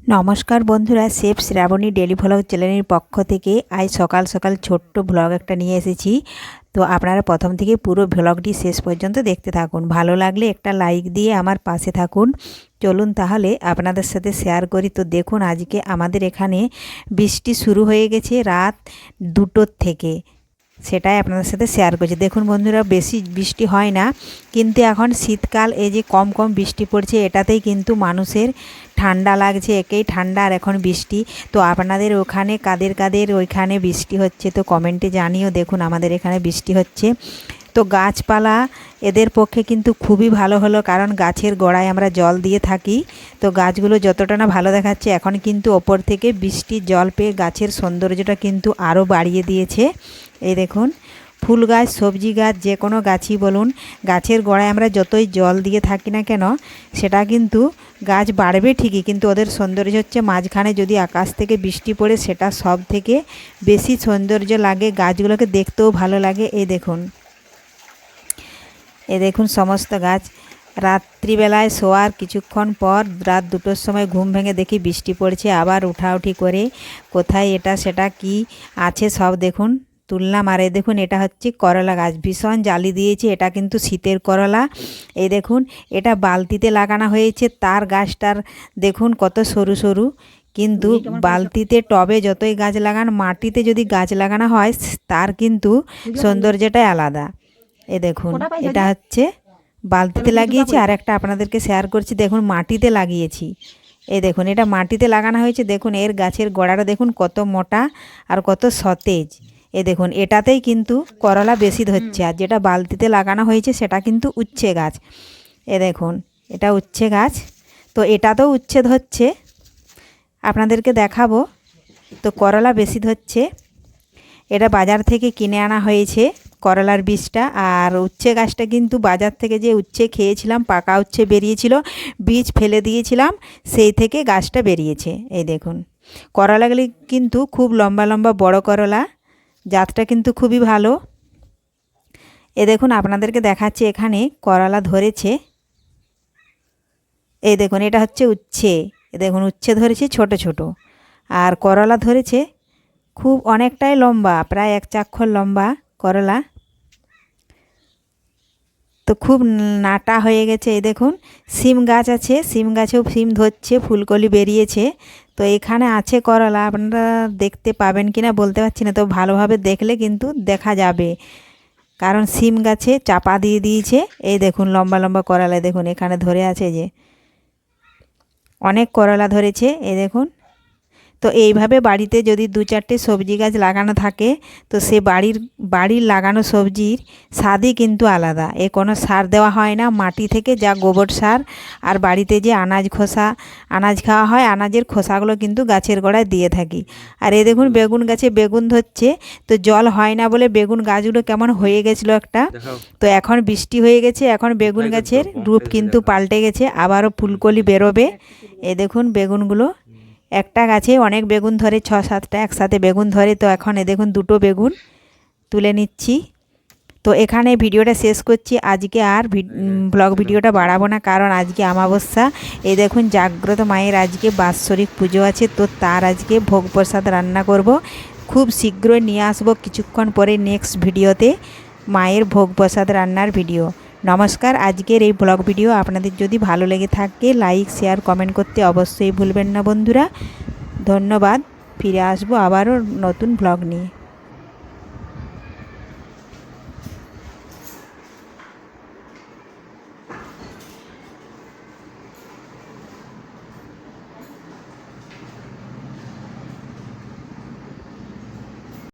নমস্কার বন্ধুরা, chef Shrabani daily vlog চ্যানেলের পক্ষ থেকে আজ সকাল সকাল ছোট্ট ভ্লগ একটা নিয়ে এসেছি। তো আপনারা প্রথম থেকে পুরো ভ্লগটি শেষ পর্যন্ত দেখতে থাকুন। ভালো লাগলে একটা লাইক দিয়ে আমার পাশে থাকুন। চলুন তাহলে আপনাদের সাথে শেয়ার করি। তো দেখুন, আজকে আমাদের এখানে বৃষ্টি শুরু হয়ে গেছে রাত 2টোর থেকে, সেটাই আপনাদের সাথে শেয়ার করছি। দেখুন বন্ধুরা, বেশি বৃষ্টি হয় না, কিন্তু এখন শীতকাল, এই যে কম কম বৃষ্টি পড়ছে, এটাতেই কিন্তু মানুষের ঠান্ডা লাগছে। একেই ঠান্ডা আর এখন বৃষ্টি। তো আপনাদের ওখানে কাদের কাদের ওইখানে বৃষ্টি হচ্ছে তো কমেন্টে জানিও। দেখুন আমাদের এখানে বৃষ্টি হচ্ছে। তো গাছপালা এদের পক্ষে কিন্তু খুবই ভালো হলো, কারণ গাছের গোড়ায় আমরা জল দিয়ে থাকি। তো গাছগুলো যতটা না ভালো দেখাচ্ছে, এখন কিন্তু ওপর থেকে বৃষ্টির জল পেয়ে গাছের সৌন্দর্যটা কিন্তু আরও বাড়িয়ে দিয়েছে। এই দেখুন, ফুল গাছ, সবজি গাছ, যে কোনো গাছই বলুন, গাছের গোড়ায় আমরা যতই জল দিয়ে থাকি না কেন, সেটা কিন্তু গাছ বাড়বে ঠিকই, কিন্তু ওদের সৌন্দর্য হচ্ছে মাঝখানে যদি আকাশ থেকে বৃষ্টি পড়ে, সেটা সব থেকে বেশি সৌন্দর্য লাগে, গাছগুলোকে দেখতেও ভালো লাগে। এই দেখুন সমস্ত গাছ। রাত্রিবেলায় শোয়ার কিছুক্ষণ পর রাত 2টোর সময় ঘুম ভেঙে দেখি বৃষ্টি পড়ছে। আবার উঠাউঠি করে কোথায় এটা সেটা কি আছে সব দেখুন তুললাম। আর এই দেখুন, এটা হচ্ছে করলা গাছ, ভীষণ জালি দিয়েছে। এটা কিন্তু শীতের করলা। এই দেখুন, এটা বালতিতে লাগানো হয়েছে। তার গাছটার দেখুন কত সরু সরু, কিন্তু বালতিতে টবে যতই গাছ লাগান, মাটিতে যদি গাছ লাগানো হয়, তার কিন্তু সৌন্দর্যটাই আলাদা। এই দেখুন, এটা হচ্ছে বালতিতে লাগিয়েছি, আর একটা আপনাদেরকে শেয়ার করছি। দেখুন মাটিতে লাগিয়েছি। এই দেখুন, এটা মাটিতে লাগানো হয়েছে। দেখুন এর গাছের গোড়াটা দেখুন কত মোটা আর কত সতেজ। এই দেখুন, এটাতেই কিন্তু করলা বেশি ধরছে, আর যেটা বালতিতে লাগানো হয়েছে সেটা কিন্তু উচ্ছে গাছ। এ দেখুন, এটা উচ্ছে গাছ। তো এটাতেও উচ্ছে ধরছে, আপনাদেরকে দেখাবো। তো করলা বেশি ধরছে। এটা বাজার থেকে কিনে আনা হয়েছে করলার বীজটা। আর উচ্ছে গাছটা কিন্তু বাজার থেকে যে উচ্ছে খেয়েছিলাম, পাকা উচ্ছে বেরিয়েছিল, বীজ ফেলে দিয়েছিলাম, সেই থেকে গাছটা বেরিয়েছে। এই দেখুন, করলাগুলি কিন্তু খুব লম্বা লম্বা বড় করলা, জাতটা কিন্তু খুবই ভালো। এ দেখুন, আপনাদেরকে দেখাচ্ছি, এখানে করলা ধরেছে। এই দেখুন, এটা হচ্ছে উচ্ছে। এ দেখুন, উচ্ছে ধরেছে ছোট ছোট, আর করলা ধরেছে খুব অনেকটাই লম্বা, প্রায় 1 চাক্ষর লম্বা করলা। তো খুব নাটা হয়ে গেছে। এই দেখুন, সিম গাছ আছে, সিম গাছেও সিম ধরছে, ফুলকলি বেরিয়েছে। তো এখানে আছে করলা, আপনারা দেখতে পাবেন কিনা বলতে পারছি না, তো ভালোভাবে দেখলে কিন্তু দেখা যাবে, কারণ সিম গাছে চাপা দিয়ে দিয়েছে। এই দেখুন লম্বা লম্বা করলা, দেখুন এখানে ধরে আছে, যে অনেক করলা ধরেছে। এই দেখুন, তো এইভাবে বাড়িতে যদি 2-4টে সবজি গাছ লাগানো থাকে, তো সে বাড়ির লাগানো সবজির স্বাদই কিন্তু আলাদা। কোনো সার দেওয়া হয় না, মাটি থেকে যা গোবর সার, আর বাড়িতে যে আনাজ খাওয়া হয়, আনাজের খোসাগুলো কিন্তু গাছের গোড়ায় দিয়ে থাকি। আর এই দেখুন, বেগুন গাছে বেগুন ধরছে। তো জল হয় না বলে বেগুন গাছগুলো কেমন হয়ে গেছিলো একটা, তো এখন বৃষ্টি হয়ে গেছে, এখন বেগুন গাছের রূপ কিন্তু পাল্টে গেছে, আবারও ফুলকলি বেরোবে। এই দেখুন বেগুনগুলো, একটা গাছে অনেক বেগুন ধরে, 6-7টা একসাথে বেগুন ধরে। তো এখন এ দেখুন 2টো বেগুন তুলে নিচ্ছি। তো এখানে ভিডিওটা শেষ করছি। আজকে আর ব্লগ ভিডিওটা বাড়াবো না, কারণ আজকে অমাবস্যা। এই দেখুন, জাগ্রত মায়ের আজকে বাৎসরিক পুজো আছে, তো তার আজকে ভোগ প্রসাদ রান্না করব। খুব শীঘ্রই নিয়ে আসবো কিছুক্ষণ পরে নেক্সট ভিডিওতে মায়ের ভোগ প্রসাদ রান্নার ভিডিও। নমস্কার। আজকের এই ব্লগ ভিডিও আপনাদের যদি ভালো লেগে থাকে, লাইক শেয়ার কমেন্ট করতে অবশ্যই ভুলবেন না বন্ধুরা। ধন্যবাদ। ফিরে আসবো আবারও নতুন ব্লগ নিয়ে।